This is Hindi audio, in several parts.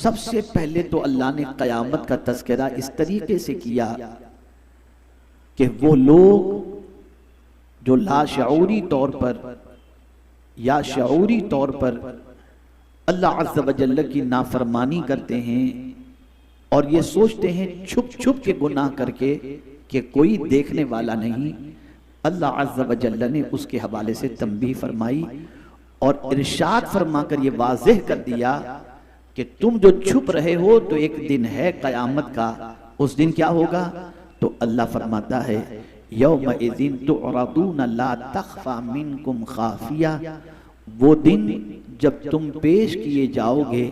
सबसे पहले तो अल्लाह ने क़यामत का तज़किरा इस तरीके से किया कि वो लोग जो लाशऊरी तौर पर या शऊरी तौर पर अल्लाह अज़्ज़ व जल्ल की नाफरमानी करते हैं और ये सोचते हैं छुप छुप के गुनाह करके कि कोई देखने वाला नहीं, अल्लाह अज़्ज़ व जल्ल ने उसके हवाले से तंबीह फरमाई और इरशाद फरमाकर ये वाज़ेह कर दिया कि तुम जो छुप रहे हो तो एक दिन है क़यामत का, उस दिन क्या होगा? तो अल्लाह फरमाता है यौमइज़िन तुअरदून ला तख़फ़ा मिनकुम ख़ाफ़िया, वो दिन जब तुम पेश किए जाओगे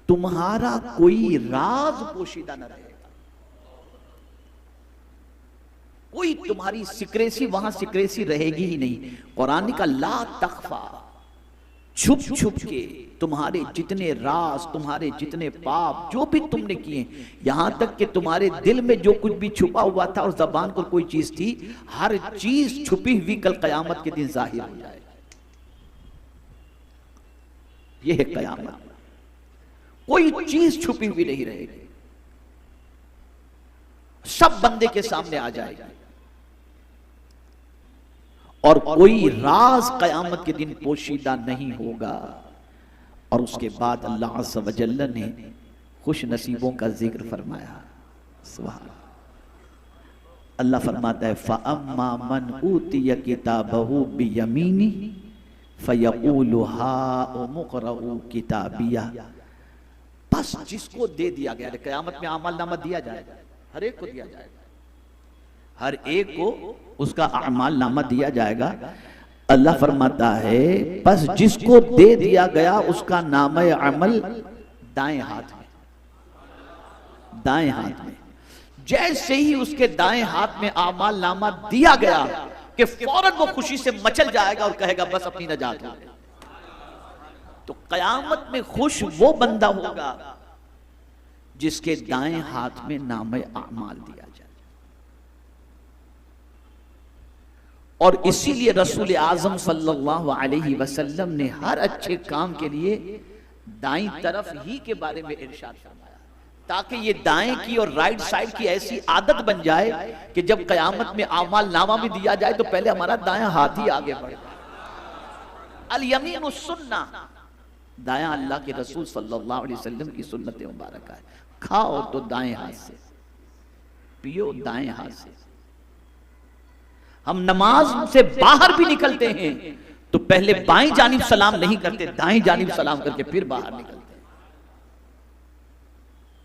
तुम्हारा कोई राज पोशीदा न रहेगा, कोई तुम्हारी सिक्रेसी वहां सिक्रेसी रहेगी ही नहीं। कुरान का ला तख़फ़ा, छुप छुप के तुम्हारे जितने राज, तुम्हारे जितने पाप जो भी तुमने किए, यहां तक कि तुम्हारे दिल में जो कुछ भी छुपा हुआ था और ज़बान पर कोई चीज थी, हर चीज छुपी हुई कल क़यामत के दिन जाहिर हो जाएगी। यह है क़यामत, कोई चीज छुपी हुई नहीं रहेगी, सब बंदे के सामने आ जाएगी और कोई राज क़यामत के दिन पोशीदा नहीं होगा। और उसके बाद अल्लाह अज़्ज़ व जल्ल ने खुश नसीबों का जिक्र फरमाया। सुभान अल्लाह फरमाता है फ़अम्मा मन ऊतिय किताबहु बियमीनी फ़यक़ूलु हाउम इक़रऊ किताबिया, बस जिसको दे दिया गया, क़यामत में आमल नामा दिया जाएगा, हर एक को दिया जाएगा, हर एक को उसका अमाल नामा दिया जाएगा। अल्लाह फरमाता है बस जिसको दे दिया गया उसका नामे अमल दाएं हाथ में, दाएं हाथ में। जैसे ही उसके दाएं हाथ में अमाल नामा दिया गया कि फौरन वो खुशी से मचल जाएगा और कहेगा बस अपनी नजात हो गई। तो क़यामत में खुश वो बंदा होगा जिसके दाएं हाथ में नामे अमाल दिया जाए। और इसीलिए रसूल आज़म सल्लल्लाहु अलैहि वसल्लम ने हर अच्छे काम के लिए दाईं तरफ ही के बारे में इरशाद फरमाया, ताकि ये दाएं की और राइट साइड की ऐसी आदत बन जाए कि जब क़यामत में आमाल नामा भी दिया जाए तो पहले हमारा दायां हाथ ही आगे बढ़े। अल यमीन सुन्ना, दायां अल्लाह के रसूल सल्लल्लाहु अलैहि वसल्लम की सुन्नत मुबारक है। खाओ तो दाएं हाथ से, पियो दाएं हाथ से। हम नमाज से बाहर भी निकलते हैं तो पहले बाएं जानिब सलाम नहीं करते, दाएं जानिब सलाम करके फिर बाहर निकलते हैं।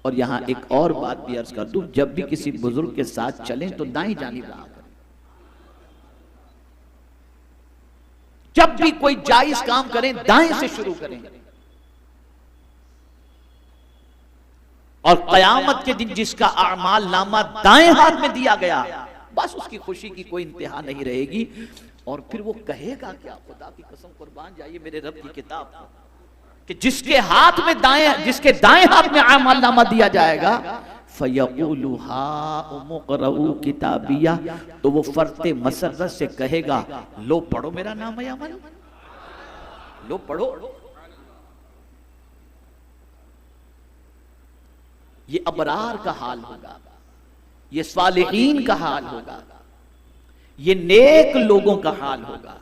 और यहां एक और बात भी अर्ज कर दूं, जब भी किसी बुजुर्ग के साथ चलें तो दाएं जानिब रहा करें। जब भी कोई जायज काम करें दाएं से शुरू करें। और क़यामत के दिन जिसका अमाल नामा दाएं हाथ में दिया गया, बस उसकी खुशी की कोई इंतहा नहीं रहेगी। और फिर वो कहेगा क्या, खुदा की कसम कुर्बान जाइए मेरे रब की किताब, कि जिसके हाथ में दाएं, जिसके दाएं हाथ में अमाल नामा दिया जाएगा फ़यक़ूलु हाउम इक़रऊ किताबिया, तो वो फरते मसरत से कहेगा लो पढ़ो मेरा नाम है अमल, लो पढ़ो। ये अबरार का हाल होगा, ये सालिहीन का हाल होगा, ये नेक लोगों का हाल होगा,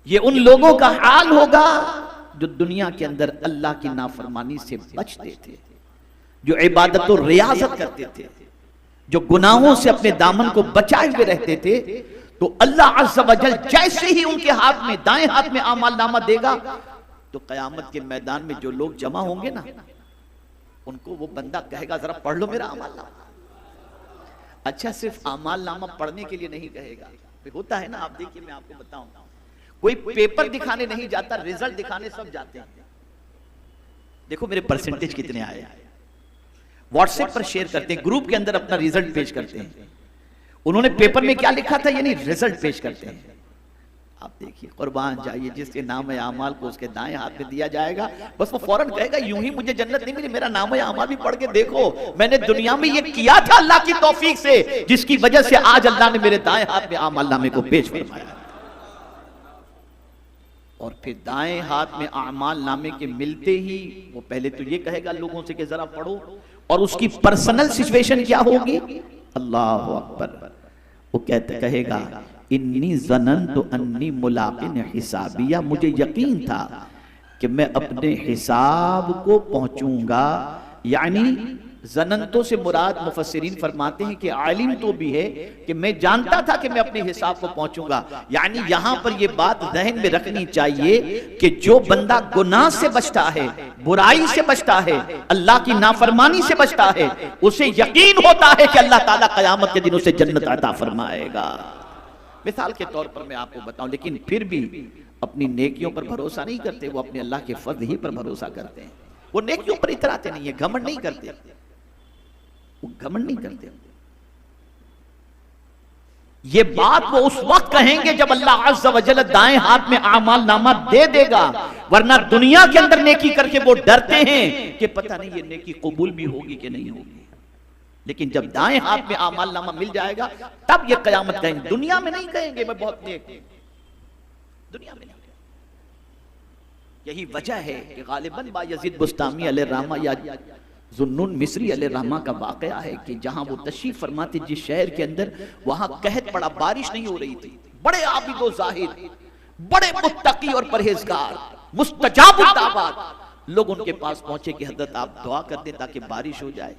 ये उन लोगों का हाल होगा जो दुनिया के अंदर अल्लाह की नाफरमानी से बचते थे, जो इबादत और रियाजत करते थे, जो गुनाहों से अपने दामन को बचाए हुए रहते थे। तो अल्लाह अज़्ज़ व जल जैसे ही उनके हाथ में, दाएं हाथ में अमाल नामा देगा तो क़यामत के मैदान में जो लोग जमा होंगे ना, उनको वो बंदा कहेगा जरा पढ़ लो मेरा अमाल नामा। अच्छा, सिर्फ अमाल नामा पढ़ने के लिए नहीं कहेगा, होता है ना, आप देखिए मैं आपको बताऊं, कोई पेपर दिखाने नहीं जाता, रिजल्ट दिखाने सब जाते हैं। देखो मेरे परसेंटेज कितने आए, व्हाट्सएप पर शेयर करते हैं, ग्रुप के अंदर अपना रिजल्ट पेश करते हैं। उन्होंने पेपर में क्या लिखा था यानी रिजल्ट पेश करते हैं। आप देखिए, कुर्बान जाइए, जिसके नाम है अमाल को उसके दाएं हाथ में दिया जाएगा, बस वो फौरन कहेगा यूं ही मुझे जन्नत नहीं मिली, मेरा नाम है अमाल भी पढ़ के देखो, मैंने दुनिया में ये किया था अल्लाह की तौफीक से, जिसकी वजह से आज अल्लाह ने मेरे दाएं हाथ में अमाल नामे को पेश फरमाया। और फिर दाएं हाथ में आमाल नामे के मिलते ही वो पहले तो ये कहेगा लोगों से कि जरा पढ़ो, और उसकी पर्सनल सिचुएशन क्या होगी, अल्लाह अकबर, वो कहेगा इन्नी ज़ननतु अन्नी मुलाकिन हिसाबिया, मुझे यकीन था कि मैं अपने हिसाब को पहुंचूंगा। यानी ज़ननतों से मुराद मुफस्सिरीन फरमाते हैं कि आलिम तो भी है कि मैं जानता था कि मैं अपने हिसाब को पहुंचूंगा। यानी यहां पर यह बात ज़हन में रखनी चाहिए कि जो बंदा गुनाह से बचता है, बुराई से बचता है, अल्लाह की नाफरमानी से बचता है, उसे यकीन होता है कि अल्लाह ताला क़यामत के दिन उसे जन्नत अता फरमाएगा। मिसाल के तौर पर मैं आपको बताऊं, लेकिन फिर भी अपनी नेकियों पर भरोसा नहीं करते, वो अपने अल्लाह के फज़ल ही पर भरोसा करते हैं। वो नेकियों पर इतराते नहीं है, घमंड नहीं करते, वो घमंड नहीं करते। ये बात वो उस वक्त कहेंगे जब अल्लाह अज़्ज़ व जल्ल दाएं हाथ में आमाल नामा दे देगा, वरना दुनिया के अंदर नेकी करके वो डरते हैं कि पता नहीं ये नेकी कबूल भी होगी कि नहीं होगी। लेकिन जब दाएं हाथ में आमाल नामा मिल जाएगा तब ये कयामत कहेंगे, दुनिया में नहीं कहेंगे मैं बहुत नेक हूं, दुनिया में नहीं। यही वजह है कि गालिबन बायजीद बुस्तामी अलैहिर्रहमा या जुन्नून मिस्री अलैहिर्रहमा का वाकया है कि जहां वो तशरीफ फरमाते जिस शहर के अंदर, वहां कहत पड़ा, बारिश नहीं हो रही थी, बड़े आबिद व ज़ाहिद, बड़े मुत्तकी और परहेजगार, मुस्तजाब दावत लोग उनके पास पहुंचे कि हजरत आप दुआ कर दें ताकि बारिश हो जाए।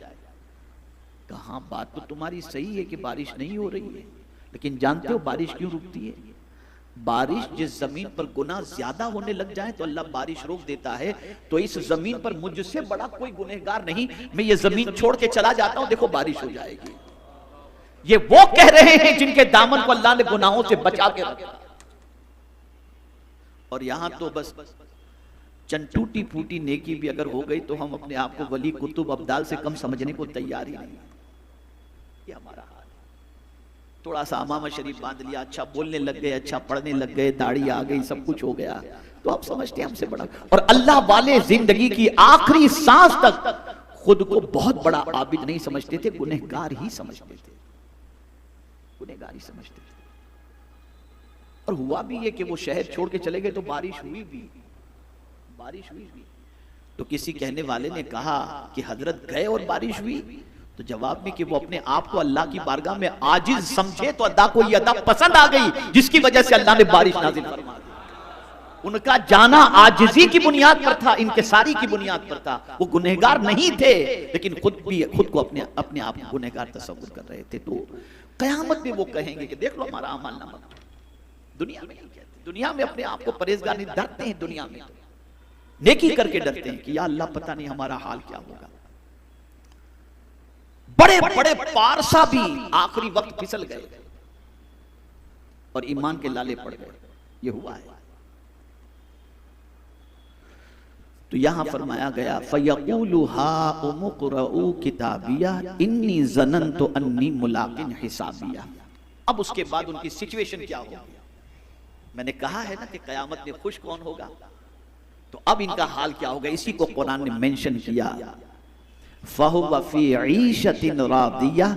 कहां बात तो तुम्हारी सही है कि बारिश नहीं हो रही है, लेकिन जानते हो बारिश क्यों रुकती है? बारिश जिस जमीन पर गुनाह ज्यादा होने लग जाए तो अल्लाह बारिश रोक देता है। तो इस जमीन पर मुझसे बड़ा कोई गुनहगार नहीं, मैं ये जमीन छोड़ के चला जाता हूं, देखो बारिश हो जाएगी। ये वो कह रहे हैं जिनके दामन को अल्लाह ने गुनाहों से बचा के रखा। और यहां तो बस चंद टूटी फूटी नेकी भी अगर हो गई तो हम अपने आप को वली कुतुब अब्दाल से कम समझने को तैयार ही नहीं। ये हमारा हाल है। थोड़ा सा अमामा शरीफ बांध लिया, अच्छा बोलने लग गए, अच्छा पढ़ने लग गए, दाढ़ी आ गई, सब कुछ हो गया, तो आप समझते हैं हमसे बड़ा। और अल्लाह वाले जिंदगी की आखिरी सांस तक खुद को बहुत बड़ा आबिद नहीं समझते थे, गुनहगार ही समझते थे, गुनहगार ही समझते थे। और हुआ भी ये कि वो शहर छोड़ के चले गए तो बारिश हुई भी, बारिश हुई भी। तो किसी कहने वाले ने कहा कि हजरत गए और बारिश हुई, तो जवाब में कि वो अपने आप को अल्लाह की बारगाह में आजिज समझे तो अल्लाह को ये अदा पसंद आ गई जिसकी वजह से अल्लाह ने बारिश नाजिल फरमा दी। उनका जाना आजिजी की बुनियाद पर था, इंकिसारी की बुनियाद पर था। वो गुनहगार नहीं थे, लेकिन खुद को अपने आप गुनहगार तस्वुर कर रहे थे। तो कयामत में वो कहेंगे कि देख लो हमारा अमल नामा। दुनिया में नहीं कहते, दुनिया में अपने आप को परहेजगार नहीं, डरते हैं दुनिया में, नेकी करके डरते हैं कि या अल्लाह पता नहीं हमारा हाल क्या होगा। बड़े बड़े पारसा भी आखिरी वक्त फिसल गए और ईमान के लाले पड़ गए, ये हुआ है। तो यहां फरमाया गया फयक़ूलु हा उमुक़रऊ किताबिया इन्नी ज़ननतु अन्नी मुलाकिन हिसाबिया। अब उसके बाद उनकी सिचुएशन क्या होगी? मैंने कहा है ना कि कयामत में खुश कौन होगा, तो अब इनका हाल क्या होगा इसी को कुरान ने मेंशन किया। फ़हुव फ़ी ईशतिन रादिया,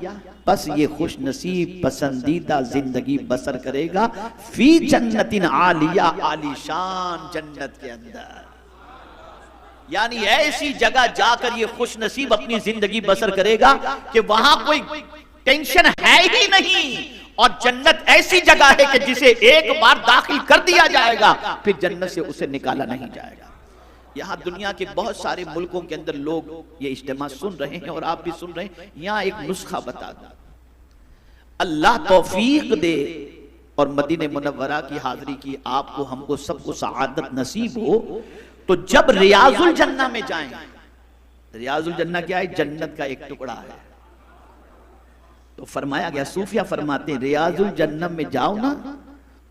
बस ये खुश नसीब पसंदीदा जिंदगी बसर करेगा, फी जन्नतिन आलिया, आलीशान जन्नत के अंदर। यानी ऐसी जगह जाकर ये खुश नसीब अपनी जिंदगी बसर करेगा कि वहां कोई टेंशन है ही नहीं। और जन्नत ऐसी जगह है कि जिसे एक बार दाखिल कर दिया जाएगा फिर जन्नत से उसे निकाला नहीं जाएगा। यहाँ दुनिया के बहुत सारे मुल्कों के अंदर लोग ये इज्तिमा सुन रहे हैं और आप भी सुन रहे हैं। यहाँ एक नुस्खा बता दूं, अल्लाह तौफीक दे और मदीने मुनव्वरा की हाजिरी की आपको हमको सबको सआदत नसीब हो, तो जब रियाजुल जन्ना में जाएं, रियाजुल जन्ना क्या है? जन्नत का एक टुकड़ा है। तो फरमाया गया, सूफिया फरमाते हैं रियाजुल जन्नत में जाओ ना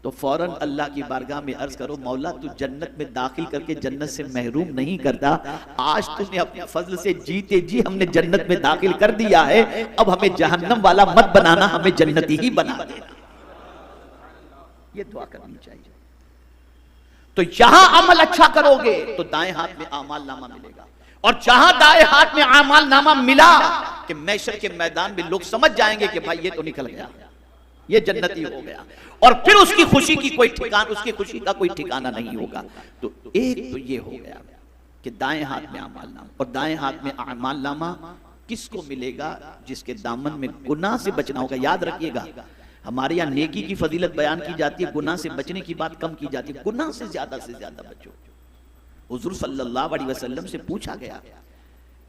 तो फौरन अल्लाह की बारगाह में अर्ज करो, मौला तू जन्नत में दाखिल करके जन्नत से महरूम नहीं करता, आज तूने अपने फजल से जीते जी हमने जन्नत में दाखिल कर दिया है, अब हमें जहन्नम वाला मत बनाना, हमें जन्नती ही बना देना। ये दुआ करनी चाहिए। तो यहां अमल अच्छा करोगे तो दाएं हाथ में आमाल नामा मिलेगा, और जहां दाएं हाथ में आमाल नामा मिला कि मैशर के मैदान में लोग समझ जाएंगे कि भाई ये तो निकल गया, ये जन्नती हो गया। और फिर उसकी खुशी की कोई ठिकाना, उसकी खुशी का कोई ठिकाना नहीं होगा। तो एक तो ये हो गया कि दाएं हाथ में आमाल नामा, और दाएं हाथ में आमाल नामा किसको मिलेगा? जिसके दामन में गुनाह से बचना होगा। याद रखिएगा, हमारे यहाँ नेकी की फजीलत बयान की जाती है, गुनाह से बचने की बात कम की जाती है। गुनाह से ज्यादा बचो। हुजूर सल्लल्लाहु अलैहि वसल्लम से पूछा गया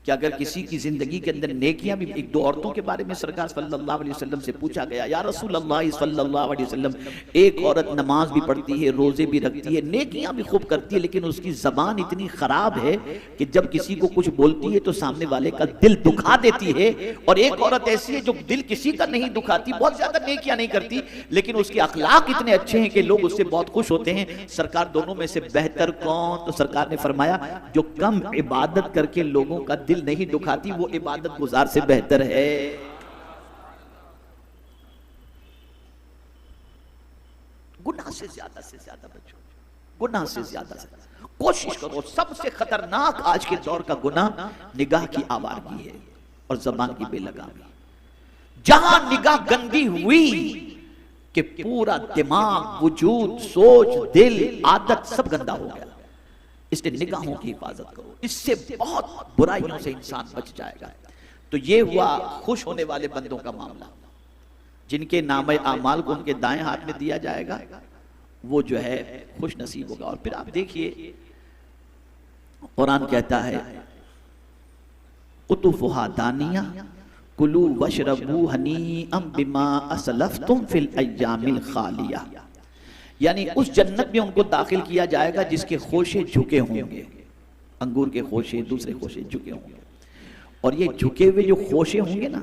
कि अगर किसी की जिंदगी के अंदर नेकियां भी, एक दो औरतों के बारे में सरकार सल्लल्लाहु अलैहि वसल्लम से पूछा गया, या रसूल अल्लाह सल्लल्लाहु अलैहि वसल्लम, एक औरत नमाज भी पढ़ती है, रोजे भी रखती है, नेकियां भी खूब करती है, लेकिन उसकी जबान इतनी खराब है कि जब किसी को कुछ बोलती है तो सामने वाले का दिल दुखा देती है। और एक औरत ऐसी है जो दिल किसी का नहीं दुखाती, बहुत ज्यादा नेकियां नहीं करती, लेकिन उसके अखलाक इतने अच्छे हैं कि लोग उससे बहुत खुश होते हैं। सरकार दोनों में से बेहतर कौन? तो सरकार ने फरमाया जो कम इबादत करके लोगों का दिल नहीं दुखाती, वो इबादत गुजार से बेहतर है। गुनाह से ज्यादा बचो, गुनाह से ज्यादा कोशिश करो। सबसे खतरनाक आज के दौर का गुनाह निगाह की आवारगी है और जबान की बेलगामी। जहां निगाह गंदी हुई कि पूरा दिमाग, वजूद, सोच, दिल, आदत सब गंदा हो गया। इसलिए निगाहों की हिफाजत करो, इससे बहुत बुराइयों से इंसान बच जाएगा। तो ये हुआ खुश होने वाले बंदों का मामला, जिनके नामे आमाल को उनके दाएं हाथ में दिया जाएगा, वो जो है खुश नसीब होगा। और फिर आप देखिए, कुरान कहता है कुतुफुहा दानिया कुलू वशरबू हनीअम बिमा असलफ्तुम फिल अय्यामिल खालिया, यानी उस जन्नत में उनको दाखिल किया जाएगा जिसके खोशे झुके होंगे, अंगूर के खोशे, दूसरे खोशे झुके होंगे। और ये झुके हुए जो खोशे होंगे ना,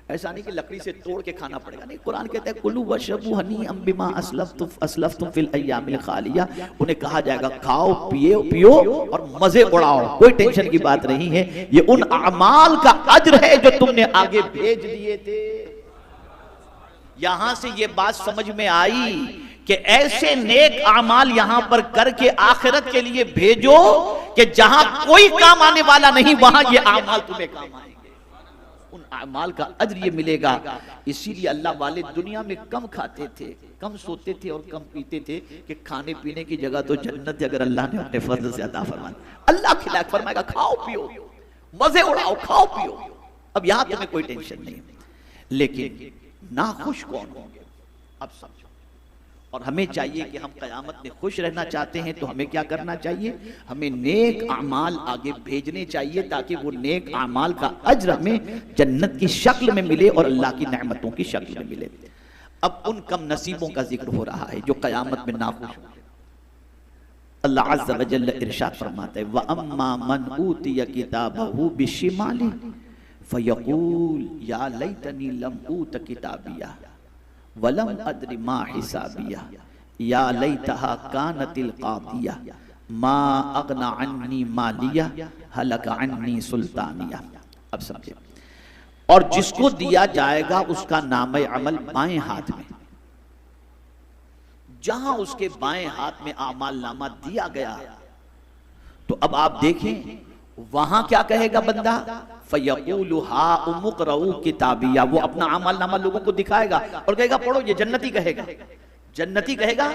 ऐसा नहीं कि लकड़ी से तोड़ के खाना पड़ेगा, नहीं। कुरान कहता है कुलू वशरबू हनीअम बिमा असलफ्तुम फिल अय्यामिल खालिया, उन्हें कहा जाएगा खाओ पियो और मजे उड़ाओ, कोई टेंशन की बात नहीं है। ये उन अमाल का अज्र है जो तुमने आगे भेज दिए थे। यहां से ये बात समझ में आई कि ऐसे नेक आमाल यहां पर करके आखिरत के लिए भेजो कि जहां कोई काम आने वाला नहीं, वहां ये आमाल तुम्हें काम आएंगे, उन आमाल का अज्र ये मिलेगा। इसीलिए अल्लाह वाले दुनिया में कम खाते थे, कम सोते थे और कम पीते थे कि खाने पीने की जगह तो जन्नत अगर अल्लाह ने अपने फजल से अता फरमाया, अल्लाह खिला फरमाएगा खाओ पियो मजे उड़ाओ, खाओ पियो। अब यहां तुम्हें कोई टेंशन नहीं, लेकिन नाखुश कौन होंगे अब समझो। और हमें चाहिए कि हम क़यामत में खुश रहना चाहते हैं तो हमें क्या करना चाहिए? हमें नेक आमाल आगे भेजने चाहिए ताकि वो नेक आमाल का अज्र हमें जन्नत की शक्ल में मिले और अल्लाह की नेमतों की शक्ल में मिले। अब उन कम नसीबों का जिक्र हो रहा है जो क़यामत में नाखुश होंगे। अल्लाह अज़्ज़ व जल्ल इरशाद फरमाता है, व अम्मा मन ऊतिया किताबहू बिशिमाली फयक़ूल या लैतनी लम ऊत किताबिया वलम अद्रि मा हिसाबिया या लैतहा कानतिल कादिया मा अगना अन्नी मालिया हलक अन्नी सुल्तानिया। अब समझे। और जिसको दिया जाएगा उसका नाम अमल बाएं हाथ में, जहां उसके बाएं हाथ में आमाल नामा दिया गया, तो अब आप देखें वहां क्या कहेगा बंदा? फयक़ूलु हा उमुक़रऊ किताबिया, वो अपना आमाल नामा लोगों को दिखाएगा और कहेगा पढ़ो। ये जन्नती कहेगा, जन्नती कहेगा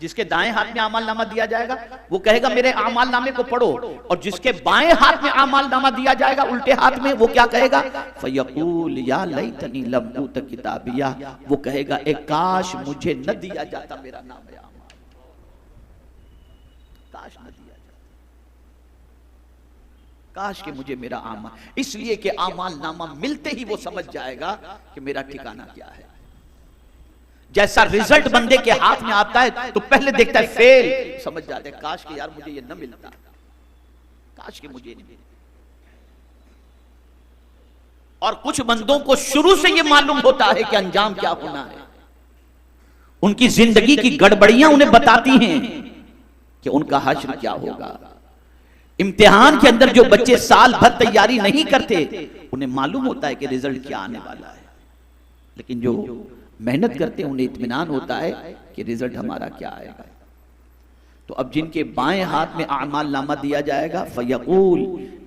जिसके दाएं हाथ में आमाल नामा दिया जाएगा, वो कहेगा मेरे आमाल नामे को पढ़ो। और जिसके बाएं हाथ में आमाल नामा दिया जाएगा उल्टे हाथ में, वो क्या कहेगा? फयक़ूल या लैतनी लम ऊत किताबिया, वो कहेगा एक काश मुझे न दिया जाता मेरा नाम आमाल, काश न दिया, काश कि मुझे मेरा आमाल। इसलिए कि आमाल नामा मिलते ही वो समझ जाएगा कि मेरा ठिकाना क्या है। जैसा रिजल्ट बंदे के हाथ में आता है तो पहले देखता है फेल, समझ जाते हैं काश कि यार मुझे ये न मिलता, काश कि मुझे नहीं मिलता। और कुछ बंदों को शुरू से ये मालूम होता है कि अंजाम क्या होना है। उनकी जिंदगी की गड़बड़ियां उन्हें बताती हैं कि उनका हश्र क्या होगा। इम्तिहान के अंदर जो बच्चे साल भर तैयारी नहीं करते, उन्हें मालूम होता है कि रिजल्ट क्या आने वाला है, लेकिन जो मेहनत करते हैं उन्हें इत्मीनान होता है कि रिजल्ट हमारा क्या आएगा। तो अब जिनके बाएं हाथ में आमाल नामा दिया जाएगा, फयक़ूल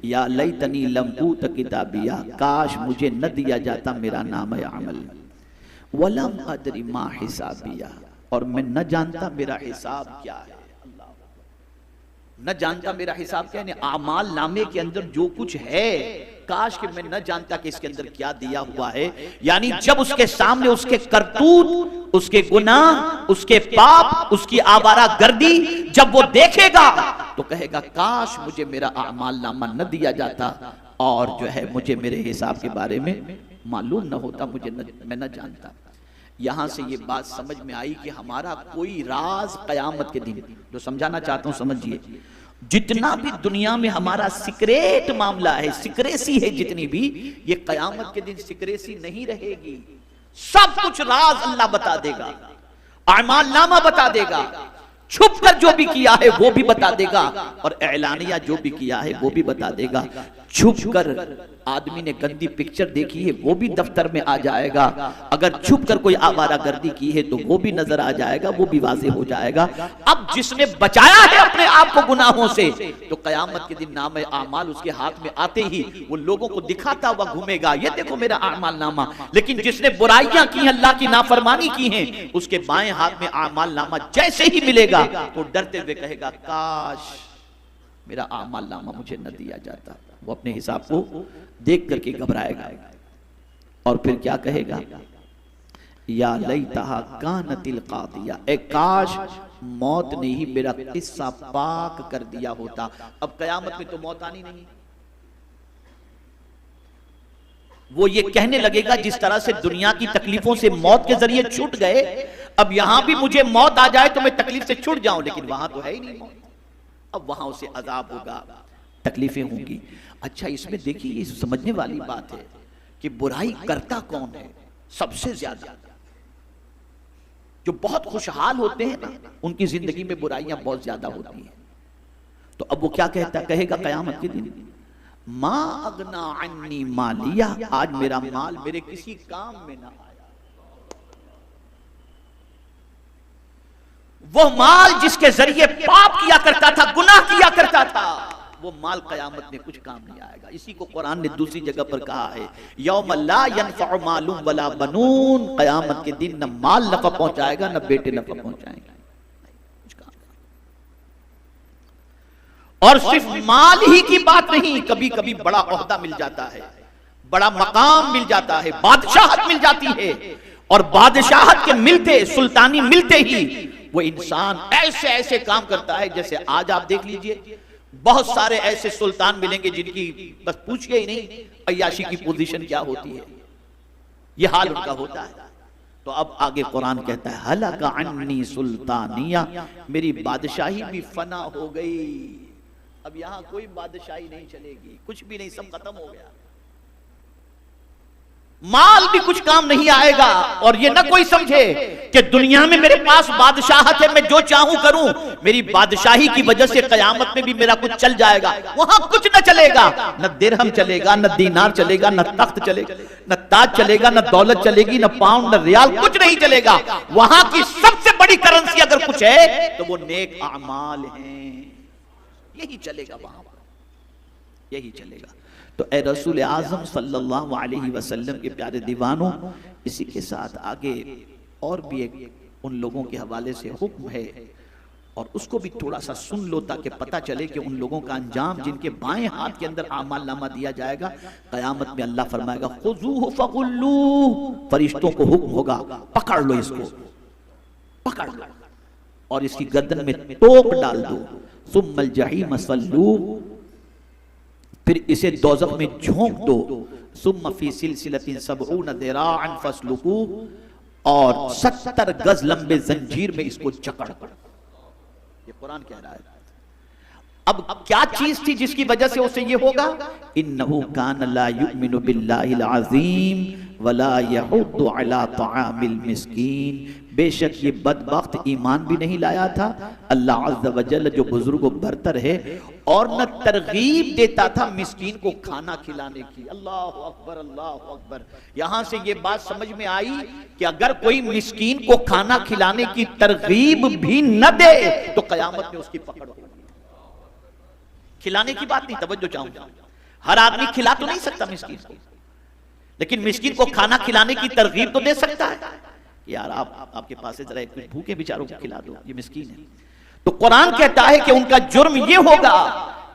या लैतनी लम ऊत किताबिया, काश मुझे न दिया जाता मेरा नाम अमल। वलम अदरी मा हिसाबिया, और मैं न जानता मेरा हिसाब क्या है। न जानता मेरा हिसाब क्या है, आमाल नामे के अंदर जो कुछ है, काश कि मैं न जानता कि इसके अंदर क्या दिया हुआ है। यानी जब उसके सामने उसके करतूत, उसके गुनाह, उसके पाप, उसकी आवारा गर्दी जब वो देखेगा तो कहेगा काश मुझे मेरा आमाल नामा न दिया जाता, और जो है मुझे मेरे हिसाब के बारे में मालूम न होता, मैं न जानता। यहां से ये बात समझ में आई कि हमारा कोई राज कयामत के दिन, जो समझाना चाहता हूं समझिए, जितना भी दुनिया में हमारा सीक्रेट मामला है, सिक्रेसी है जितनी भी, ये कयामत के दिन सिक्रेसी नहीं रहेगी। सब कुछ राज अल्लाह बता देगा, अमाल नामा बता देगा, छुप कर जो भी किया है वो भी बता देगा, और एलानिया जो भी किया है वो भी बता देगा। छुप कर आदमी ने गंदी पिक्चर देखी है वो भी दफ्तर में आ जाएगा, अगर छुप कर कोई आवारागर्दी की है तो वो भी नजर आ जाएगा, वो भी वाज़ेह हो जाएगा। अब जिसने बचाया है अपने आप को गुनाहों से, तो कयामत के दिन नाम आमाल उसके हाथ में आते ही वो लोगों को दिखाता हुआ घूमेगा, ये देखो मेरा आमाल नामा। लेकिन जिसने बुराइयां की, अल्लाह की नाफरमानी की हैं, उसके बाएं हाथ में आमाल नामा जैसे ही मिलेगा तो डरते हुए कहेगा काश मेरा आमाल नामा मुझे न दिया जाता। वो अपने हिसाब को देख करके घबराएगा, और फिर क्या कहेगा, या लैतहा कानतिल कादिया, ए काश मौत ने ही मेरा किस्सा पाक कर दिया होता। अब कयामत में तो मौत आनी नहीं। वो ये कहने लगेगा जिस तरह से दुनिया की तकलीफों से मौत के जरिए छूट गए, अब यहां भी मुझे मौत आ जाए तो मैं तकलीफ से छूट जाऊं, लेकिन वहां तो है ही नहीं मौत। अब वहां उसे अजाब होगा, तकलीफें होंगी। अच्छा, इसमें देखिए ये समझने वाली बात है कि बुराई करता कौन है सबसे ज्यादा। जो बहुत खुशहाल होते हैं ना, उनकी जिंदगी में बुराइयां बहुत ज्यादा होती हैं। तो अब वो क्या कहेगा कयामत के दिन, मा अगना अन्नी मालिया, आज मेरा माल मेरे किसी काम में ना आया। वो माल जिसके जरिए पाप किया करता था, गुनाह किया करता था, वो माल कयामत में कुछ काम नहीं आएगा। इसी को कुरान ने दूसरी जगह पर कहा है, यौम ला यनफ़उ मालुम वला बनून, कयामत के दिन न माल नफा पहुंचाएगा न बेटे नफा पहुंचाएंगे। और सिर्फ माल ही की बात नहीं, कभी कभी बड़ा ओहदा मिल जाता है, बड़ा मकाम मिल जाता है, बादशाहत मिल जाती है, और बादशाहत के मिलते, सुल्तानी मिलते ही वो इंसान ऐसे ऐसे काम करता है। जैसे आज आप देख लीजिए, बहुत सारे ऐसे सुल्तान मिलेंगे जिनकी बस पूछिए ही नहीं अय्याशी की पोजीशन क्या होती है, ये हाल उनका होता है। तो अब आगे कुरान कहता है, हलका अन्नी सुल्तानिया, मेरी बादशाही भी फना हो गई। अब यहां कोई बादशाही नहीं चलेगी, कुछ भी नहीं, सब खत्म हो गया। माल भी कुछ काम नहीं आएगा। और ये ना कोई समझे कि दुनिया में मेरे पास बादशाहत है, मैं जो चाहूं करूं, मेरी बादशाही की वजह से कयामत में भी मेरा कुछ चल जाएगा। वहां कुछ न चलेगा, न दिरहम चलेगा, न दीनार चलेगा, न तख्त चलेगा, न ताज चलेगा, न दौलत चलेगी, न पाउंड, न रियाल, कुछ नहीं चलेगा। वहां की सबसे बड़ी करेंसी अगर कुछ है तो वो नेक आमाल हैं, यही चलेगा, वहां यही चलेगा। तो ए रसूल आज़म सल्लल्लाहु अलैहि वसल्लम के प्यारे दीवानों, इसी के साथ आगे और भी एक उन लोगों के हवाले से हुक्म है, और उसको भी थोड़ा सा सुन लो ताकि पता चले कि उन लोगों का अंजाम जिनके बाएं हाथ के अंदर आमाल नामा दिया जाएगा, कयामत में अल्लाह फरमाएगा खुज़ूहु फग़ुल्लूहु, फरिश्तों को हुक्म होगा पकड़ लो, इसको पकड़ लो और इसकी गर्दन में तोप डाल दो, सुम्मल जहीम सल्लूहु, फिर इसे दोज़ख में झोंक दो, सुम्मा फी सिलसिलतिन सबऊन दिराअन फस्लुकू, और 70 गज लंबे जंजीर में इसको जकड़ दो। ये कुरान कह रहा है। अब क्या चीज थी जिसकी वजह से उसे ये होगा, इन्नहु कान ला युमिनु बिल्लाहिल अज़ीम वला यहुद्दु अला तआमिल मिस्कीन, बेशक ये बदबख्त ईमान भी नहीं लाया था, अल्लाह अज़्ज़ व जल्ल जो बुजुर्ग बरतर है, और न तरगीब देता था मिस्कीन को खाना खिलाने की। अल्लाह अकबर, अल्लाह अकबर। यहां से ये बात समझ में आई कि अगर कोई मिस्कीन को खाना खिलाने की तरगीब भी न दे तो कयामत में उसकी पकड़ होगी। खिलाने की बात नहीं, तवज्जो चाहूंगा, हर आदमी खिला तो नहीं सकता मिस्कीन को, लेकिन मिस्कीन को खाना खिलाने की तरगीब तो दे सकता है। कि यार आपके पास है, जरा कुछ भूखे बेचारों को खिला दो, ये मिस्कीन है। तो कुरान कहता है कि उनका जुर्म ये होगा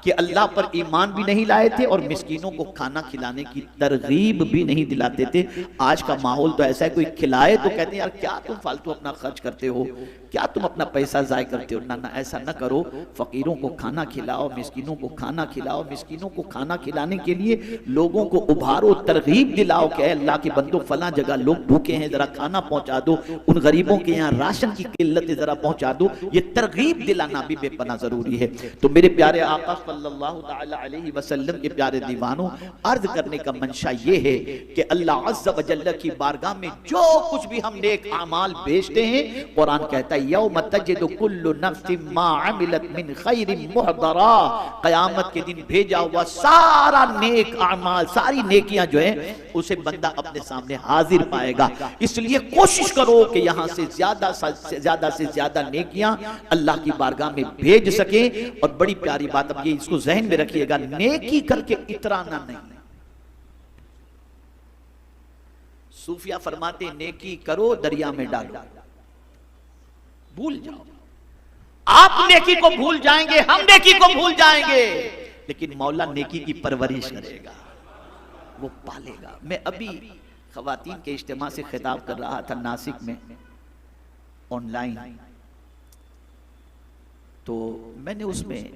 कि अल्लाह पर ईमान भी नहीं लाए थे और मिस्कीनों को खाना खिलाने की तरगीब भी नहीं दिलाते थे। आज का माहौल तो ऐसा है, कोई खिलाए तो कहते हैं यार क्या तुम फालतू अपना खर्च करते हो, क्या तुम अपना पैसा जाय करते हो। ना ना, ऐसा ना करो, फकीरों को खाना खिलाओ, मिस्कीनों को खाना खिलाओ। मिस्कीनों को खाना खिलाने के लिए लोगों को उभारो, तरगीब दिलाओ कि अल्लाह के बंदो फला जगह लोग भूखे हैं, जरा खाना पहुंचा दो, उन गरीबों के यहाँ राशन की किल्लत जरा पहुंचा दो। ये तरगीब दिलाना भी बेपना जरूरी है। तो मेरे प्यारे आका सल्लल्लाहु तआला अलैहि वसल्लम के प्यारे दीवानों, अर्ज करने का मंशा ये है कि अल्लाह अज़्ज़ व जल्ल की बारगाह में जो कुछ भी हम नेक अमाल भेजते हैं, कुरान कहता है यौम तजिदु कुल्लु नफ्सिन मा अमिलत मिन खैरिन मुहदरा, क़यामत के दिन भेजा हुआ सारा नेक अमाल, सारी नेकियां जो है उसे बंदा अपने सामने हाजिर पाएगा। इसलिए कोशिश करो कि यहां से ज्यादा नेकियां अल्लाह की बारगाह में भेज सके। और बड़ी प्यारी बात, अब ये इसको जहन में रखिएगा, नेकी करके इतराना नहीं। सूफिया फरमाते नेकी करो दरिया में डालो, भूल जाओ। आप नेकी को भूल जाएंगे, हम नेकी को भूल जाएंगे, लेकिन मौला नेकी की परवरिश करेगा, वो पालेगा। मैं अभी खवातीन के इज्तिमा से खिताब कर रहा था नासिक में ऑनलाइन, तो मैंने उसमें